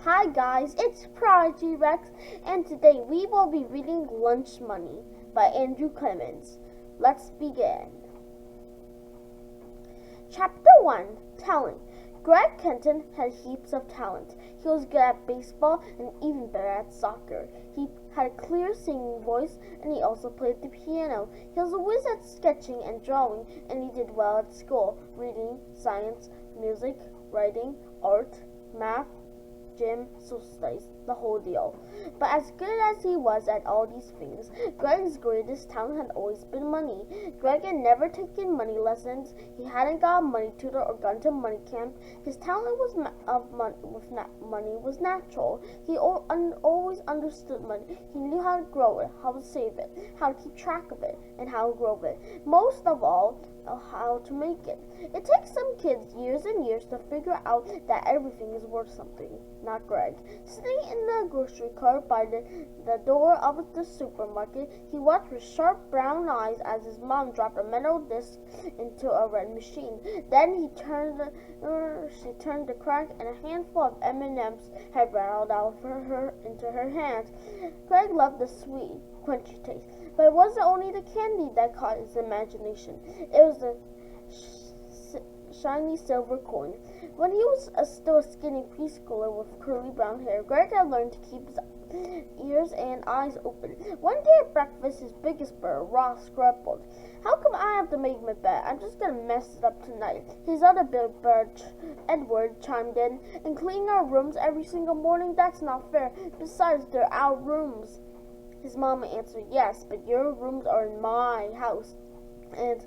Hi guys, it's ProdigyRex, and today we will be reading Lunch Money by Andrew Clemens. Let's begin. Chapter 1, Talent. Greg Kenton had heaps of talent. He was good at baseball and even better at soccer. He had a clear singing voice, and he also played the piano. He was a whiz at sketching and drawing, and he did well at school, reading, science, music, writing, art, math, gym, social studies, the whole deal. But as good as he was at all these things, Greg's greatest talent had always been money. Greg had never taken money lessons. He hadn't got a money tutor or gone to money camp. His talent money was natural. He always understood money. He knew how to grow it, how to save it, how to keep track of it, and how to grow it. Most of all, how to make it. It takes some kids years and years to figure out that everything is worth something. Not Greg. Sitting in the grocery cart by the door of the supermarket, he watched with sharp brown eyes as his mom dropped a metal disc into a red machine. Then she turned the crank, and a handful of M&Ms had rattled out into her hand. Greg loved the sweet, crunchy taste, but it wasn't only the candy that caught his imagination. It was the shiny silver coin. When he was still a skinny preschooler with curly brown hair, Greg had learned to keep his ears and eyes open. One day at breakfast, his biggest bird, Ross, grumbled, "How come I have to make my bed? I'm just gonna mess it up tonight." His other big bird, Edward, chimed in, "And cleaning our rooms every single morning? That's not fair. Besides, they're our rooms." His mama answered, "Yes, but your rooms are in my house. And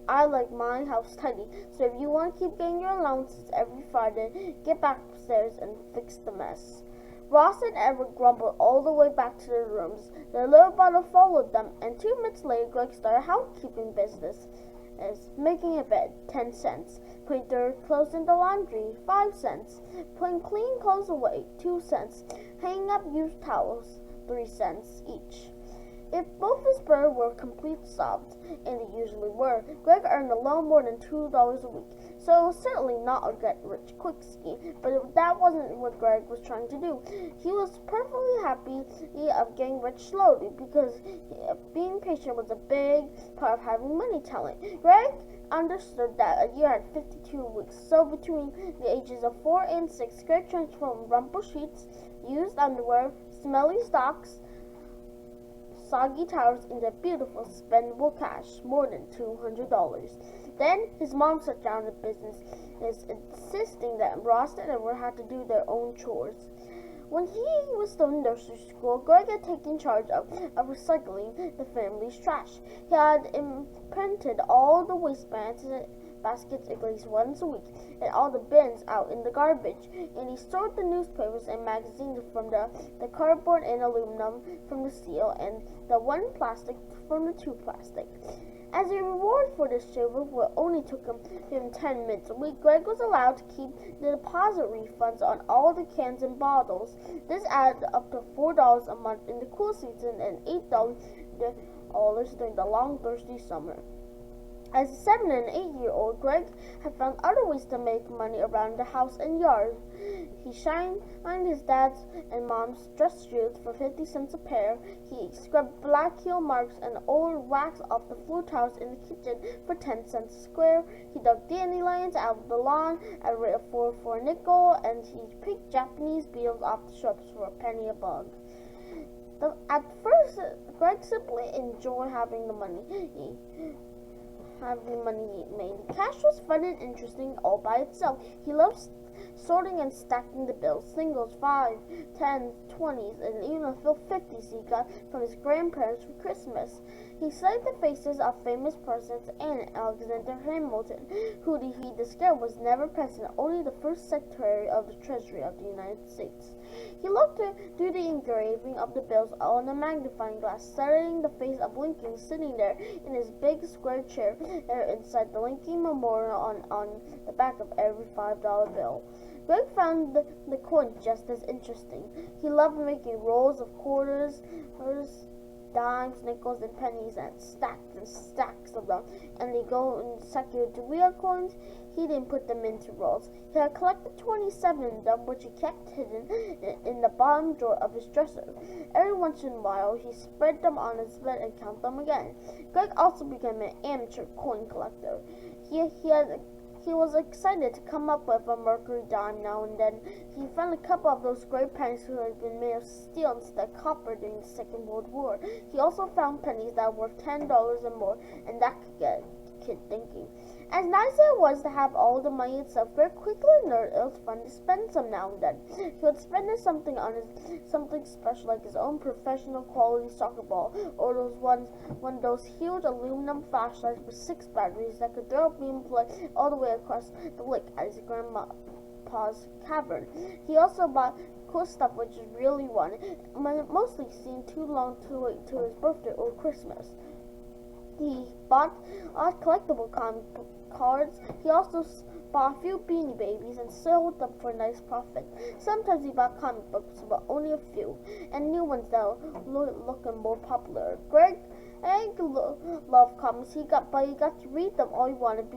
I like my house tidy. So if you want to keep getting your allowances every Friday, get back upstairs and fix the mess." Ross and Edward grumbled all the way back to their rooms. Their little brother followed them, and 2 minutes later, Greg started housekeeping business. As making a bed, 10 cents. Putting dirty clothes in the laundry, 5 cents. Putting clean clothes away, 2 cents. Hanging up used towels, 3 cents each. If both his brothers were complete sobs, and they usually were, Greg earned a little more than $2 a week, so it was certainly not a get-rich-quick scheme, but that wasn't what Greg was trying to do. He was perfectly happy of getting rich slowly, because being patient was a big part of having money talent. Greg understood that a year had 52 weeks, so between the ages of 4 and 6, Greg transformed rumpled sheets, used underwear, smelly socks, soggy towels into beautiful spendable cash, more than $200. Then his mom shut down the business, insisting that Ross and Edward had to do their own chores. When he was still in nursery school, Greg had taken charge of recycling the family's trash. He had imprinted all the baskets at least once a week, and all the bins out in the garbage, and he stored the newspapers and magazines from the cardboard and aluminum from the steel, and the 1 plastic from the 2 plastic. As a reward for this shiver, what only took him 10 minutes a week, Greg was allowed to keep the deposit refunds on all the cans and bottles. This added up to $4 a month in the cool season and $8 during the long, thirsty summer. As a 7 and 8-year-old, Greg had found other ways to make money around the house and yard. He shined his dad's and mom's dress shoes for 50 cents a pair. He scrubbed black heel marks and old wax off the floor tiles in the kitchen for 10 cents a square. He dug dandelions out of the lawn at a rate of 4 for a nickel, and he picked Japanese beetles off the shrubs for a penny a bug. At first, Greg simply enjoyed having money made. Cash was fun and interesting all by itself. He loved sorting and stacking the bills, singles, 5, 10s, 20s, and even a few 50s he got from his grandparents for Christmas. He studied the faces of famous persons, and Alexander Hamilton, who he discovered was never president, only the first Secretary of the Treasury of the United States. He loved to do the engraving of the bills on a magnifying glass, studying the face of Lincoln sitting there in his big square chair inside the Lincoln Memorial on the back of every $5 bill. Greg found the coins just as interesting. He loved making rolls of quarters dimes, nickels, and pennies, and stacks of them, and they go in secured real coins. He didn't put them into rolls. He had collected 27 of them, which he kept hidden in the bottom drawer of his dresser. Every once in a while, he spread them on his bed and count them again. Greg also became an amateur coin collector. He was excited to come up with a mercury dime now and then. He found a couple of those great pennies who had been made of steel instead of copper during the Second World War. He also found pennies that were worth $10 or more, and that could get a kid thinking. As nice as it was to have all the money itself, Greg quickly learned it was fun to spend some now and then. He would spend something special, like his own professional quality soccer ball, or one of those huge aluminum flashlights with 6 batteries that could throw a beam of light all the way across the lake at his grandpa's cavern. He also bought cool stuff which he really wanted, mostly seemed too long to wait till his birthday or Christmas. He bought collectible comic cards. He also bought a few Beanie Babies and sold them for a nice profit. Sometimes he bought comic books, but only a few, and new ones that were looking more popular. Greg loved comics. He got to read them all he wanted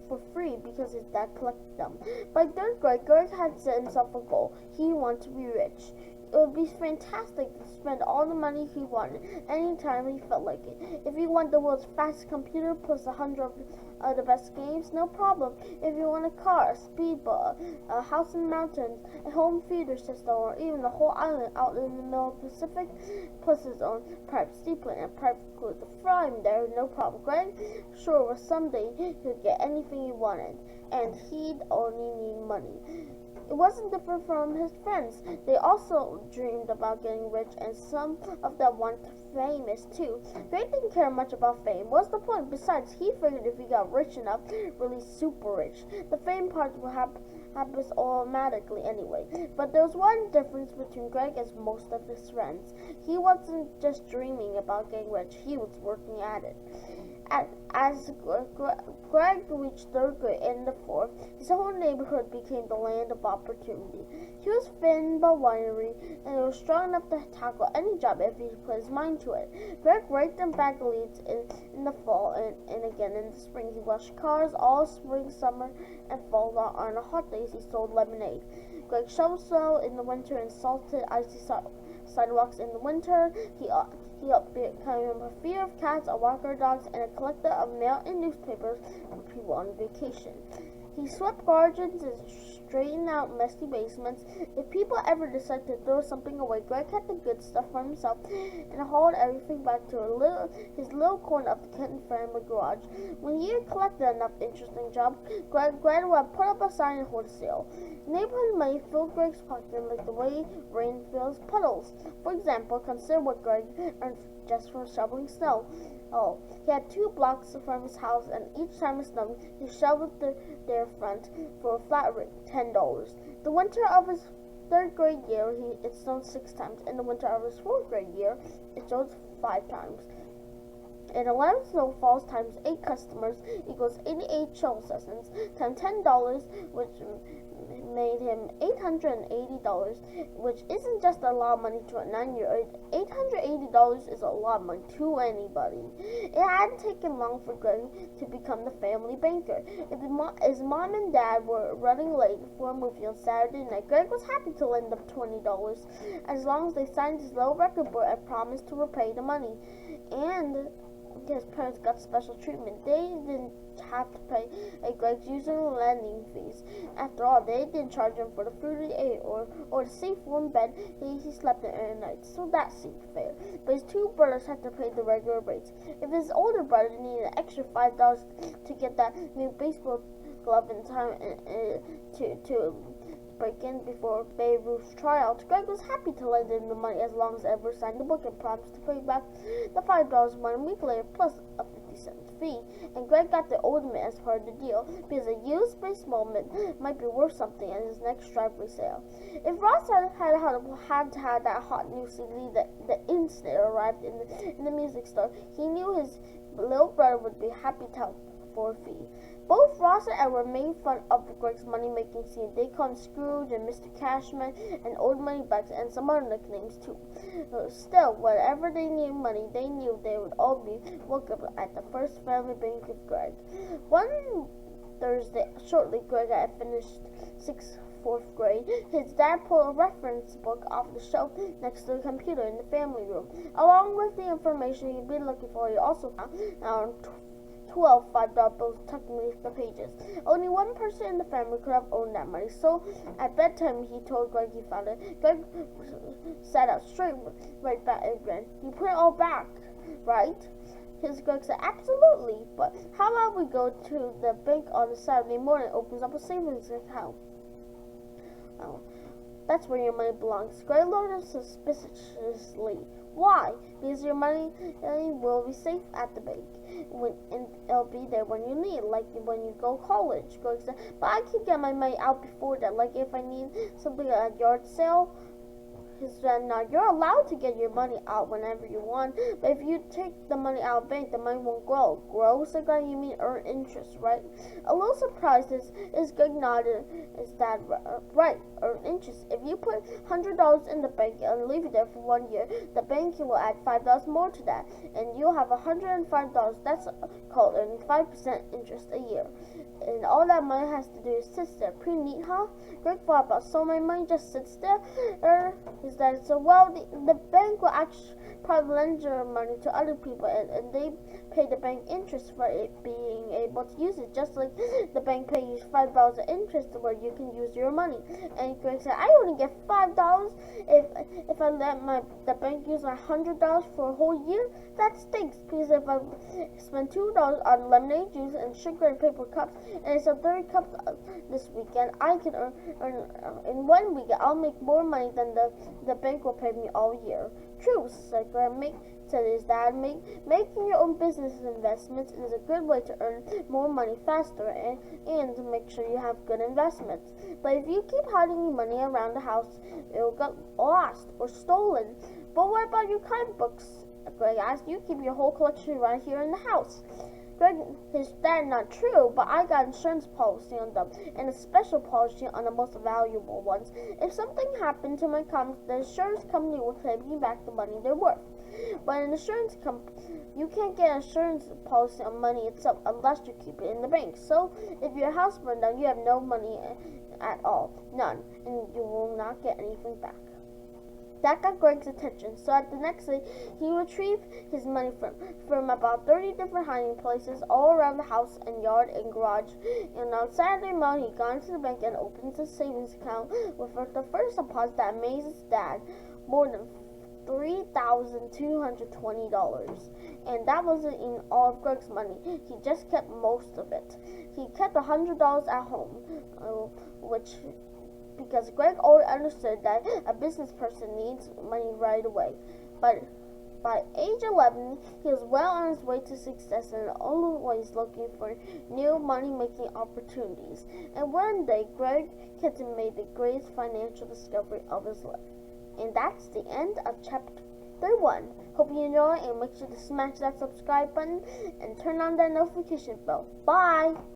for free because his dad collected them. By third grade, Greg had set himself a goal. He wanted to be rich. It would be fantastic to spend all the money he wanted anytime he felt like it. If he wanted the world's fastest computer plus 100 of the best games, no problem. If he wanted a car, a speedboat, a house in the mountains, a home theater system, or even a whole island out in the middle of the Pacific, plus his own private seaplane and private crew to fly him there, no problem. Greg sure was someday he'd get anything he wanted, and he'd only need money. It wasn't different from his friends. They also dreamed about getting rich, and some of them wanted famous too. Greg didn't care much about fame. What's the point? Besides, he figured if he got rich enough, really super rich, the fame part would happen automatically anyway. But there was one difference between Greg and most of his friends. He wasn't just dreaming about getting rich, he was working at it. As Greg reached third grade and the fourth, his whole neighborhood became the land of opportunity. He was thin but wiry, and he was strong enough to tackle any job if he put his mind to it. Greg raked and bagged leaves in the fall and again in the spring. He washed cars all spring, summer, and fall. On hot days, he sold lemonade. Greg shoveled snow in the winter and salted icy sidewalks in the winter. He became a fear of cats, a walker of dogs, and a collector of mail and newspapers for people on vacation. He swept gardens and straightened out messy basements. If people ever decided to throw something away, Greg had the good stuff for himself and hauled everything back to his little corner of the Kenton family garage. When he had collected enough interesting jobs, Greg would put up a sign and hold a sale. Neighborhood money filled Greg's pocket like the way rain fills puddles. For example, consider what Greg earned just from shoveling snow. He had 2 blocks from his house, and each time it snowed, he shoveled their front for a flat rate, $10. The winter of his 3rd grade year, it snowed 6 times. In the winter of his 4th grade year, it snowed 5 times. And 11 snowfalls times 8 customers equals 88 shovel sessions times $10, which made him $880, which isn't just a lot of money to a 9-year-old. $880 is a lot of money to anybody. It hadn't taken long for Greg to become the family banker. If his mom and dad were running late for a movie on Saturday night, Greg was happy to lend them $20 as long as they signed his little record book and promised to repay the money. And his parents got special treatment. They didn't have to pay Greg's usual lending fees. After all, they didn't charge him for the food he ate or the safe warm bed he slept in at night, so that seemed fair. But his 2 brothers had to pay the regular rates. If his older brother needed an extra $5 to get that new baseball glove in time to break in before Babe Ruth's tryout, Greg was happy to lend him the money as long as Edward signed the book and promised to pay back the $5 1 week later plus a 50-cent fee. And Greg got the ultimate as part of the deal because a used baseball mitt might be worth something at his next driveway sale. If Ross had had that hot new CD the instant it arrived in the music store, he knew his little brother would be happy to help for a fee. Both Ross and Edward made fun of Greg's money-making scene. They called him Scrooge and Mr. Cashman and Old Moneybags and some other nicknames too. Still, whenever they needed money, they knew they would all be welcome at the First Family Bank with Greg. One Thursday, shortly Greg had finished fourth grade, his dad pulled a reference book off the shelf next to the computer in the family room. Along with the information he'd been looking for, he also found 12 $5 bills tucked beneath the pages. Only one person in the family could have owned that money, so at bedtime he told Greg he found it. Greg sat up straight right back and grinned. "You put it all back, right?" Greg said, "Absolutely, but how about we go to the bank on a Saturday morning and opens up a savings account?" "Oh, that's where your money belongs." Greg looked at him suspiciously. "Why?" "Because your money will be safe at the bank, and it'll be there when you need it, like when you go to college." Greg said, "But I can get my money out before that, like if I need something at a yard sale." His friend nodded. "You're allowed to get your money out whenever you want, but if you take the money out of the bank, the money won't grow." "Grow?" said Greg. "You mean earn interest, right?" A little surprised, his Greg nodded. His dad, "Right, earn interest. If you put $100 in the bank and leave it there for 1 year, the bank will add $5 more to that, and you'll have $105. That's called earning 5% interest a year. And all that money has to do is sit there. Pretty neat, huh?" Greg thought about so many money just sits there. His dad said, "Well, the bank will actually probably lend your money to other people, and they pay the bank interest for it being able to use it, just like the bank pays you $5 interest where you can use your money." And Greg said, "I only get $5 if I let the bank use $100 for a whole year. That stinks, because if I spend $2 on lemonade juice and sugar and paper cups, and I sell 30 cups this weekend, I can earn in 1 weekend I'll make more money than the bank will pay me all year." "True," said his dad. Making your own business investments is a good way to earn more money faster and to make sure you have good investments. But if you keep hiding your money around the house, it will get lost or stolen." "But what about your comic books?" Greg asked. "You keep your whole collection right here in the house." His dad, "Not true, but I got insurance policy on them, and a special policy on the most valuable ones. If something happened to my comics, the insurance company will pay me back the money they're worth. But an insurance company, you can't get an insurance policy on money itself unless you keep it in the bank. So if your house burned down, you have no money at all, none, and you will not get anything back." That got Greg's attention, so at the next day, he retrieved his money from about 30 different hiding places all around the house and yard and garage. And on Saturday morning, he got into the bank and opened his savings account with the first deposit that amazed his dad, more than $3,220. And that wasn't even all of Greg's money. He just kept most of it. He kept $100 at home, because Greg already understood that a business person needs money right away. But by age 11, he was well on his way to success and always looking for new money-making opportunities. And one day, Greg Kitten made the greatest financial discovery of his life. And that's the end of chapter 1. Hope you enjoy, and make sure to smash that subscribe button and turn on that notification bell. Bye!